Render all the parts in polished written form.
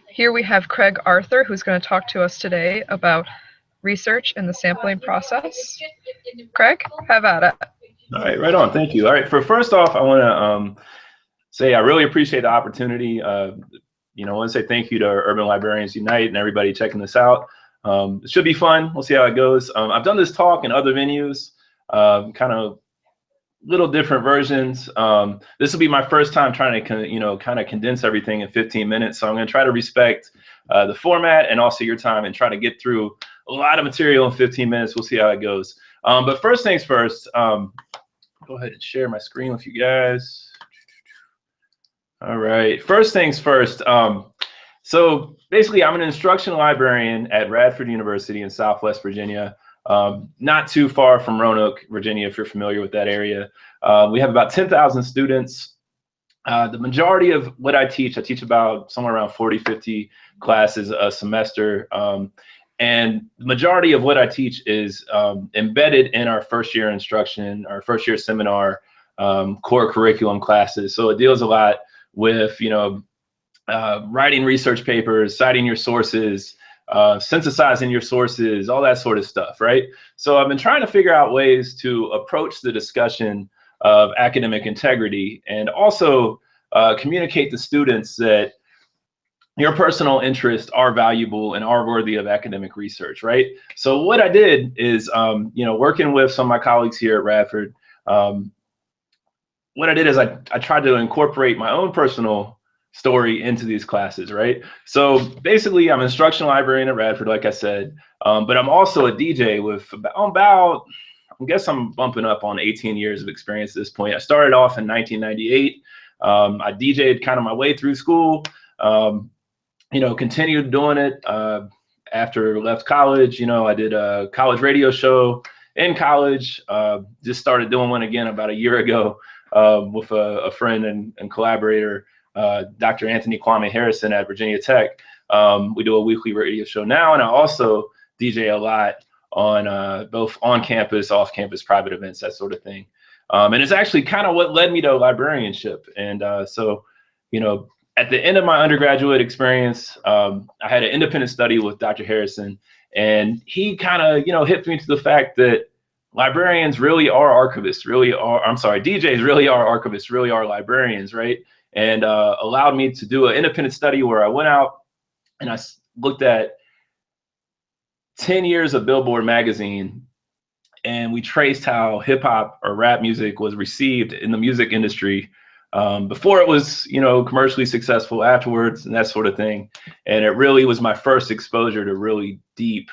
Here we have Craig Arthur, who's going to talk to us today about research in the sampling process. Craig, have at it. All right, right on. Thank you. All right, first off, I want to say I really appreciate the opportunity. I want to say thank you to Urban Librarians Unite and everybody checking this out. It should be fun. We'll see how it goes. I've done this talk in other venues, kind of little different versions. This will be my first time trying to, kind of condense everything in 15 minutes. So I'm going to try to respect the format and also your time and try to get through a lot of material in 15 minutes. We'll see how it goes. But first things first, go ahead and share my screen with you guys. All right, first things first. So basically, I'm an instructional librarian at Radford University in Southwest Virginia. Not too far from Roanoke, Virginia, if you're familiar with that area. We have about 10,000 students. The majority of what I teach about somewhere around 40, 50 classes a semester. And the majority of what I teach is embedded in our first year instruction, our first year seminar, core curriculum classes. So it deals a lot with, writing research papers, citing your sources, synthesizing your sources, all that sort of stuff, right? So I've been trying to figure out ways to approach the discussion of academic integrity and also communicate to students that your personal interests are valuable and are worthy of academic research, right? So what I did is, working with some of my colleagues here at Radford, what I did is I tried to incorporate my own personal story into these classes, right? So basically, I'm an instructional librarian at Radford, like I said, but I'm also a DJ with about I guess I'm bumping up on 18 years of experience at this point. I started off in 1998. I DJ'd kind of my way through school, continued doing it after I left college. I did a college radio show in college, just started doing one again about a year ago with a friend and collaborator, Dr. Anthony Kwame Harrison at Virginia Tech. We do a weekly radio show now, and I also DJ a lot on both on-campus, off-campus private events, that sort of thing. And it's actually kind of what led me to librarianship. And so, at the end of my undergraduate experience, I had an independent study with Dr. Harrison, and he kind of, hit me to the fact that librarians really are archivists, DJs really are archivists, really are librarians, right? And allowed me to do an independent study where I went out and I looked at 10 years of Billboard magazine, and we traced how hip hop or rap music was received in the music industry before it was, commercially successful, afterwards, and that sort of thing. And it really was my first exposure to really deep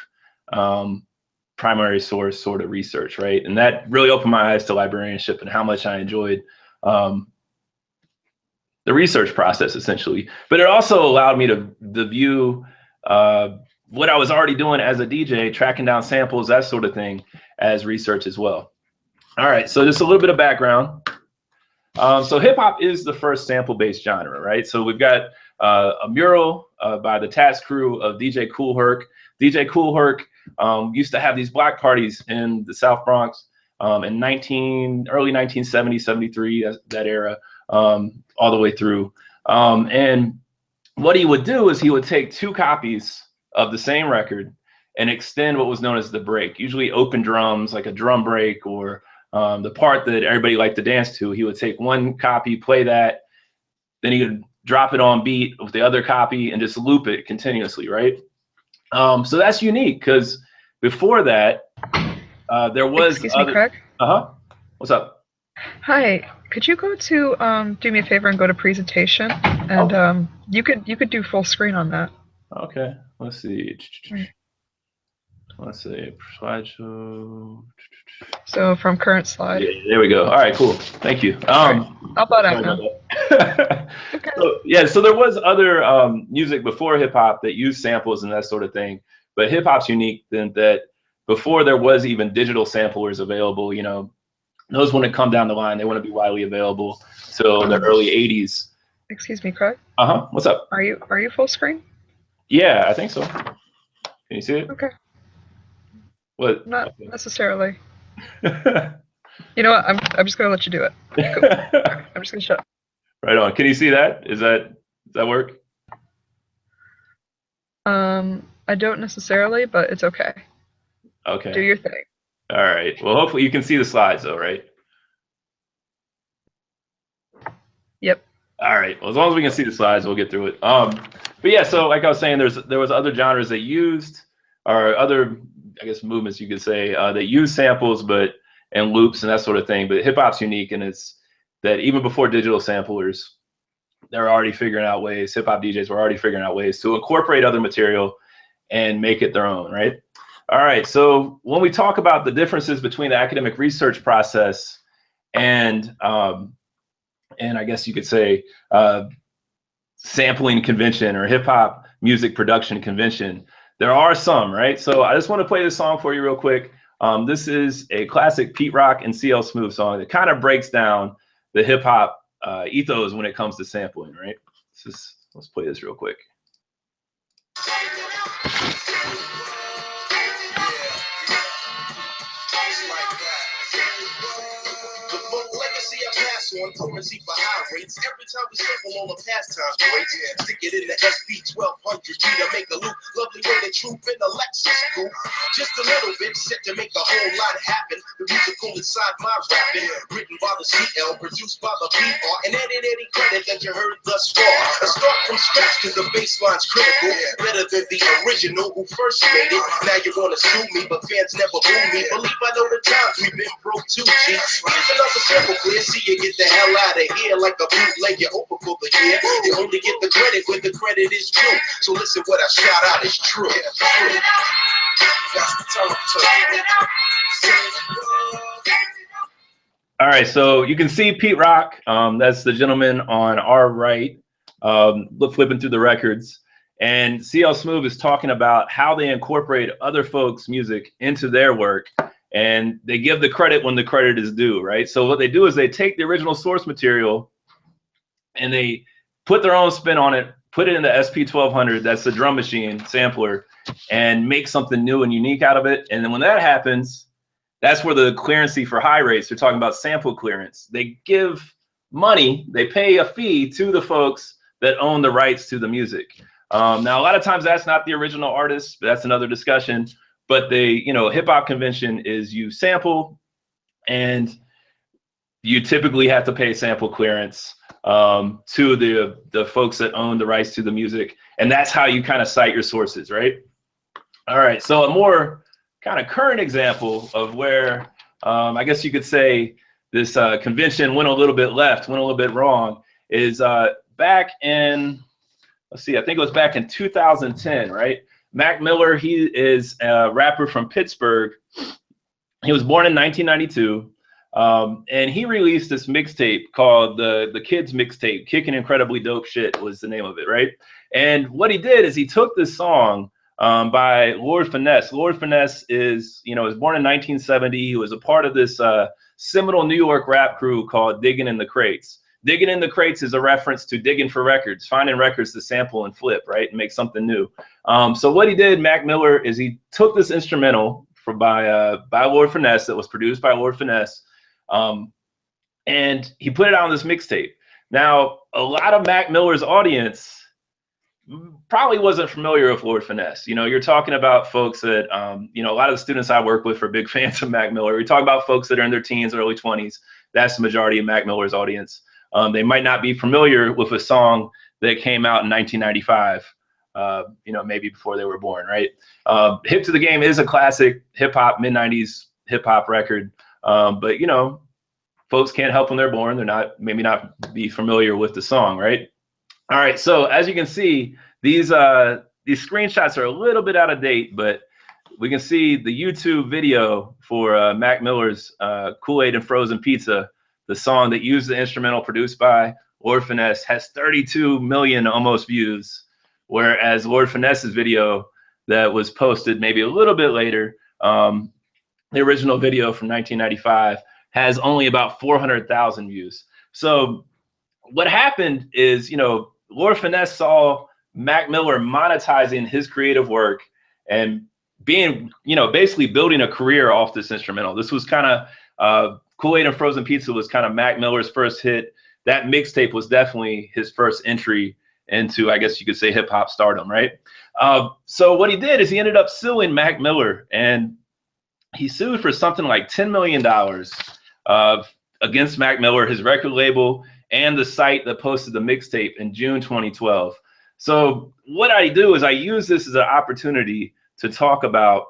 primary source sort of research, right? And that really opened my eyes to librarianship and how much I enjoyed the research process, essentially. But it also allowed me to view what I was already doing as a DJ, tracking down samples, that sort of thing, as research as well. All right, so just a little bit of background. So hip hop is the first sample-based genre, right? So we've got a mural by the task crew of DJ Kool Herc. DJ Kool Herc used to have these block parties in the South Bronx in early 1970, 73, that era, all the way through. And what he would do is he would take two copies of the same record and extend what was known as the break, usually open drums, like a drum break, or the part that everybody liked to dance to. He would take one copy, play that, then he would drop it on beat with the other copy and just loop it continuously, right? So that's unique because before that, there was— Excuse me, Craig? What's up? Hi, could you go to do me a favor and go to presentation, and you could do full screen on that. Okay, let's see. Let's see, slideshow. So from current slide. Yeah, there we go. All right, cool. Thank you. Right. I'll butt out now. Okay. So there was other music before hip hop that used samples and that sort of thing, but hip hop's unique in that before there was even digital samplers available, those wouldn't come down the line. They wouldn't be widely available till the early 80s. Excuse me, Craig? What's up? Are you full screen? Yeah, I think so. Can you see it? Okay. What? Not necessarily. You know what? I'm just gonna let you do it. Cool. Right, I'm just gonna shut up. Right on. Can you see that? Does that work? I don't necessarily, but it's okay. Okay. Do your thing. All right. Well, hopefully you can see the slides though, right? Yep. All right. Well, as long as we can see the slides, we'll get through it. But yeah, so like I was saying, there was other genres that used, or other, I guess, movements you could say that use samples, but and loops and that sort of thing. But hip hop's unique, and it's that even before digital samplers, they're already figuring out ways. Hip hop DJs were already figuring out ways to incorporate other material and make it their own, right? All right. So when we talk about the differences between the academic research process and I guess you could say sampling convention or hip hop music production convention, there are some, right? So I just want to play this song for you real quick. This is a classic Pete Rock and CL Smooth song that kind of breaks down the hip hop ethos when it comes to sampling, right? Let's play this real quick. On currency for high rates. Every time we sample on the pastime break, stick it in the SP 1200 G to make a loop. Lovely way to troop in the Lexus coupe. Just a little bit set to make a whole lot happen. The musical inside my rapping, written by the CL, produced by the PR, and edit any credit that you heard thus far. I start from scratch because the bassline's critical, better than the original who first made it. Now you wanna sue me, but fans never boo me. Believe I know the times we've been broke too, G. Here's another sample clear, see you get the hell out of here like a bootlegger over for the year. You only get the credit when the credit is due. So listen, what I shout out is true. All right, so you can see Pete Rock. That's the gentleman on our right, flipping through the records. And CL Smooth is talking about how they incorporate other folks' music into their work. And they give the credit when the credit is due, right? So what they do is they take the original source material and they put their own spin on it, put it in the SP 1200, that's the drum machine sampler, and make something new and unique out of it. And then when that happens, that's where the clearancy for high rates, they're talking about sample clearance. They give money, they pay a fee to the folks that own the rights to the music. Now, a lot of times that's not the original artist, but that's another discussion. But hip hop convention is you sample and you typically have to pay sample clearance to the folks that own the rights to the music. And that's how you kind of cite your sources, right? All right, so a more kind of current example of where I guess you could say this convention went a little bit left, went a little bit wrong, is back in, let's see, I think it was back in 2010, right? Mac Miller, he is a rapper from Pittsburgh. He was born in 1992, and he released this mixtape called the Kids Mixtape. Kicking Incredibly Dope Shit was the name of it, right? And what he did is he took this song by Lord Finesse. Lord Finesse is, was born in 1970. He was a part of this seminal New York rap crew called Digging in the Crates. Digging in the Crates is a reference to digging for records, finding records to sample and flip, right, and make something new. So what he did, Mac Miller, is he took this instrumental by Lord Finesse that was produced by Lord Finesse, and he put it on this mixtape. Now, a lot of Mac Miller's audience probably wasn't familiar with Lord Finesse. You're talking about folks that, a lot of the students I work with are big fans of Mac Miller. We're talking about folks that are in their teens, early 20s. That's the majority of Mac Miller's audience. They might not be familiar with a song that came out in 1995, maybe before they were born, right? Hip to the Game is a classic hip hop, mid-90s hip hop record. But, folks can't help when they're born. They're maybe not be familiar with the song, right? All right. So as you can see, these screenshots are a little bit out of date, but we can see the YouTube video for Mac Miller's Kool-Aid and Frozen Pizza. The song that used the instrumental produced by Lord Finesse has 32 million almost views, whereas Lord Finesse's video that was posted maybe a little bit later, the original video from 1995, has only about 400,000 views. So what happened is, Lord Finesse saw Mac Miller monetizing his creative work and being, basically building a career off this instrumental. This was kind of Kool-Aid and Frozen Pizza was kind of Mac Miller's first hit. That mixtape was definitely his first entry into, I guess you could say, hip hop stardom, right? So what he did is he ended up suing Mac Miller, and he sued for something like $10 million against Mac Miller, his record label, and the site that posted the mixtape in June 2012. So what I do is I use this as an opportunity to talk about,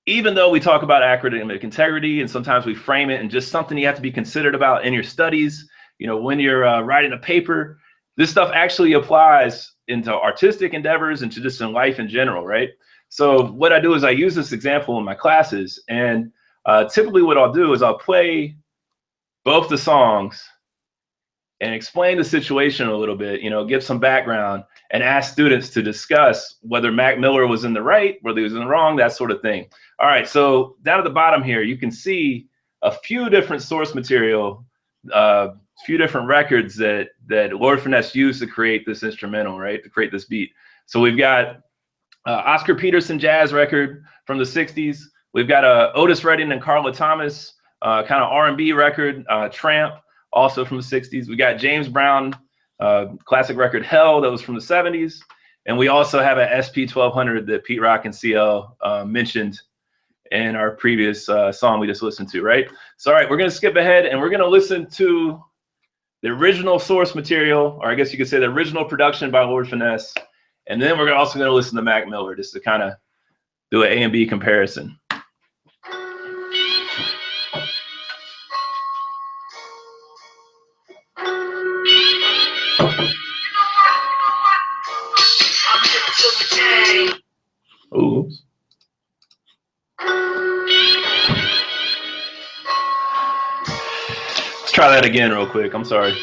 even though we talk about academic integrity and sometimes we frame it in just something you have to be considered about in your studies, when you're writing a paper, this stuff actually applies into artistic endeavors and to just in life in general, right? So what I do is I use this example in my classes, and typically what I'll do is I'll play both the songs and explain the situation a little bit, give some background and ask students to discuss whether Mac Miller was in the right, whether he was in the wrong, that sort of thing. All right, so down at the bottom here, you can see a few different source material, a few different records that Lord Finesse used to create this instrumental, right, to create this beat. So we've got Oscar Peterson jazz record from the 60s. We've got Otis Redding and Carla Thomas kind of R&B record, Tramp, also from the 60s. We got James Brown classic record Hell, that was from the 70s. And we also have an SP 1200 that Pete Rock and CL mentioned in our previous song we just listened to, right? So, all right, we're going to skip ahead and we're going to listen to the original source material, or I guess you could say the original production by Lord Finesse. And then we're also going to listen to Mac Miller just to kind of do an A and B comparison. Ooh. Let's try that again real quick. I'm sorry.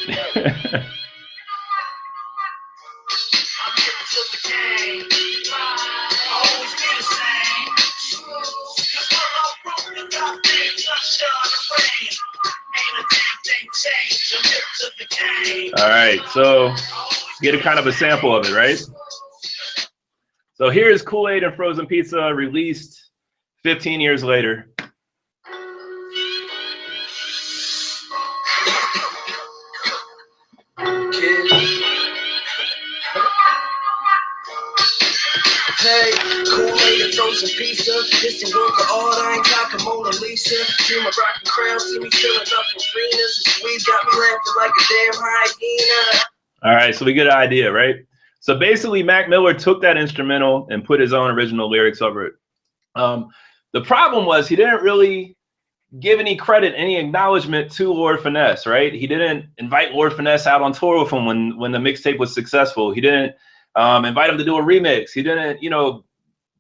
All right, so get a kind of a sample of it, right? So here's Kool-Aid and Frozen Pizza, released 15 years later. Hey, Kool-Aid and Frozen Pizza, this the work of art, I ain't got Mona Lisa. Dream of rockin' crown, see me filling up arenas, and squeeze got me laughing like a damn hyena. All right, so we get an idea, right? So basically, Mac Miller took that instrumental and put his own original lyrics over it. The problem was he didn't really give any credit, any acknowledgement to Lord Finesse, right? He didn't invite Lord Finesse out on tour with him when the mixtape was successful. He didn't invite him to do a remix. He didn't,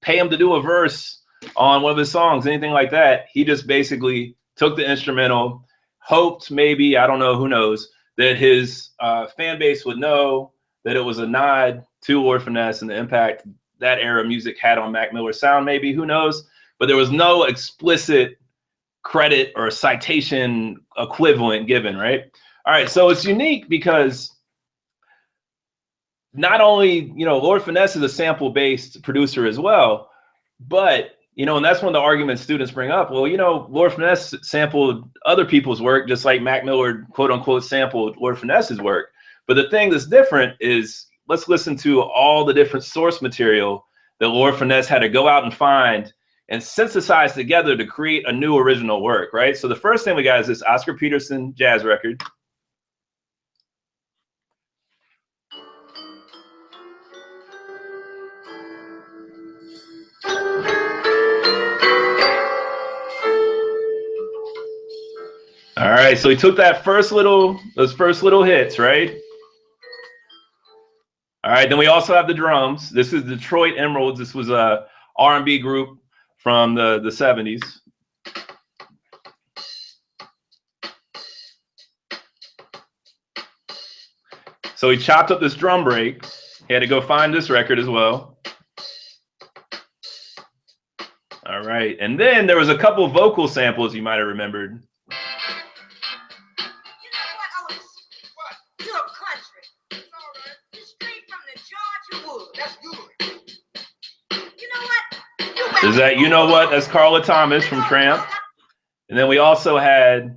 pay him to do a verse on one of his songs, anything like that. He just basically took the instrumental, hoped maybe, I don't know, who knows, that his fan base would know that it was a nod to Lord Finesse and the impact that era of music had on Mac Miller's sound, maybe, who knows? But there was no explicit credit or citation equivalent given, right? All right, so it's unique because not only, Lord Finesse is a sample-based producer as well, but, and that's one of the arguments students bring up. Well, Lord Finesse sampled other people's work, just like Mac Miller, quote unquote, sampled Lord Finesse's work. But the thing that's different is, let's listen to all the different source material that Lord Finesse had to go out and find and synthesize together to create a new original work, right? So the first thing we got is this Oscar Peterson jazz record. All right, so he took those first little hits, right? All right, then we also have the drums. This is Detroit Emeralds. This was a R&B group from the 70s. So he chopped up this drum break. He had to go find this record as well. All right, and then there was a couple vocal samples you might have remembered. Is that You Know What? That's Carla Thomas from Tramp. And then we also had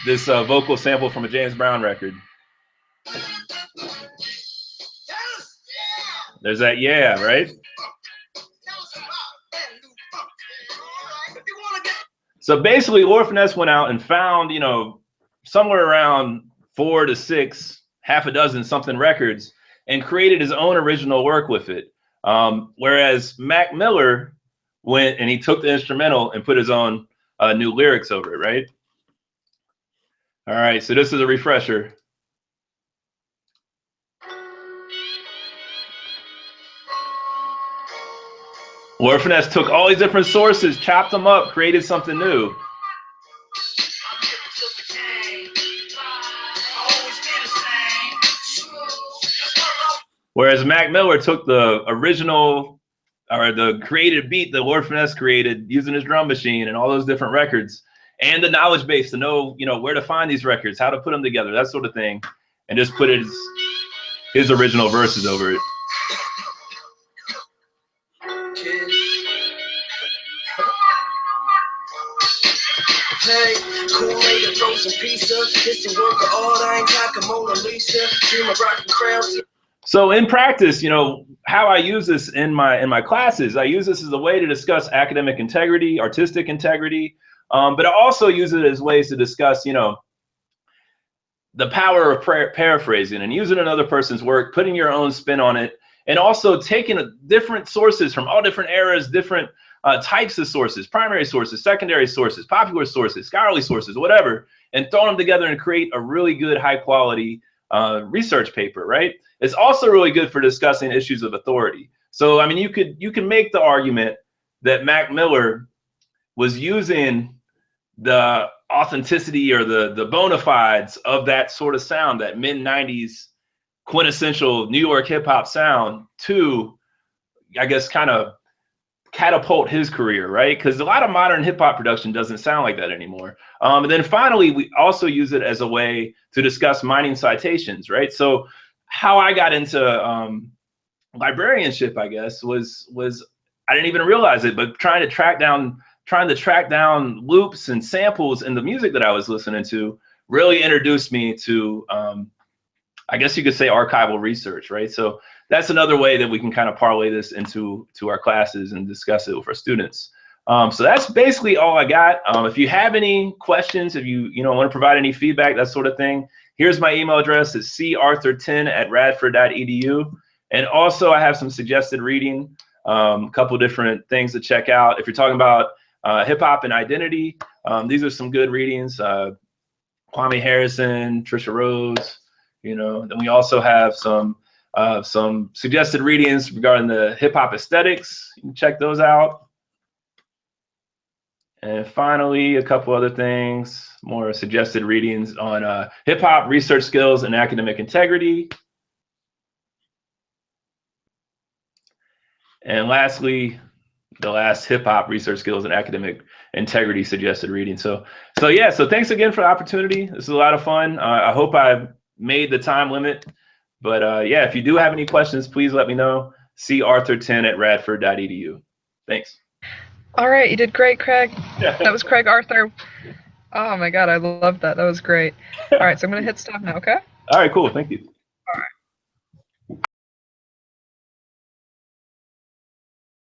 this vocal sample from a James Brown record. There's that yeah, right? So basically, Lord Finesse went out and found, you know, somewhere around 4 to 6, half a dozen something records, and created his own original work with it. Whereas Mac Miller went and he took the instrumental and put his own new lyrics over it, right? All right, so this is a refresher. Lord Finesse took all these different sources, chopped them up, created something new. Whereas Mac Miller took the original or the created beat that Lord Finesse created using his drum machine and all those different records and the knowledge base to know, you know, where to find these records, how to put them together, that sort of thing, and just put his original verses over it. Hey, Kool-Aid and frozen pizza. Distant work of art, I ain't got Mona Lisa. Dream of rocking crowns. So in practice, you know, how I use this in my classes, I use this as a way to discuss academic integrity, artistic integrity, but I also use it as ways to discuss, you know, the power of paraphrasing and using another person's work, putting your own spin on it, and also taking different sources from all different eras, different types of sources, primary sources, secondary sources, popular sources, scholarly sources, whatever, and throw them together and create a really good, high quality research paper, right? It's also really good for discussing issues of authority. So, I mean, you can make the argument that Mac Miller was using the authenticity or the bona fides of that sort of sound, that mid-90s quintessential New York hip hop sound to, I guess, kind of catapult his career, right? Because a lot of modern hip hop production doesn't sound like that anymore. And then finally, we also use it as a way to discuss mining citations, right? So how I got into librarianship, I guess, was I didn't even realize it, but trying to track down loops and samples in the music that I was listening to really introduced me to, I guess you could say, archival research, right? So that's another way that we can kind of parlay this into our classes and discuss it with our students. So that's basically all I got. If you have any questions, if you want to provide any feedback, that sort of thing, here's my email address. It's carthur10@radford.edu. And also I have some suggested reading, a couple different things to check out. If you're talking about hip hop and identity, these are some good readings. Kwame Harrison, Trisha Rose, then we also have some suggested readings regarding the hip hop aesthetics. You can check those out. And finally, a couple other things, more suggested readings on hip hop research skills and academic integrity. And lastly, the last hip hop research skills and academic integrity suggested reading. So thanks again for the opportunity. This is a lot of fun. I hope I made the time limit, but yeah, if you do have any questions, please let me know. carthur10@radford.edu. Thanks. All right, you did great, Craig. That was Craig Arthur. Oh my God, I love that. That was great. All right, so I'm gonna hit stop now, okay? All right, cool. Thank you.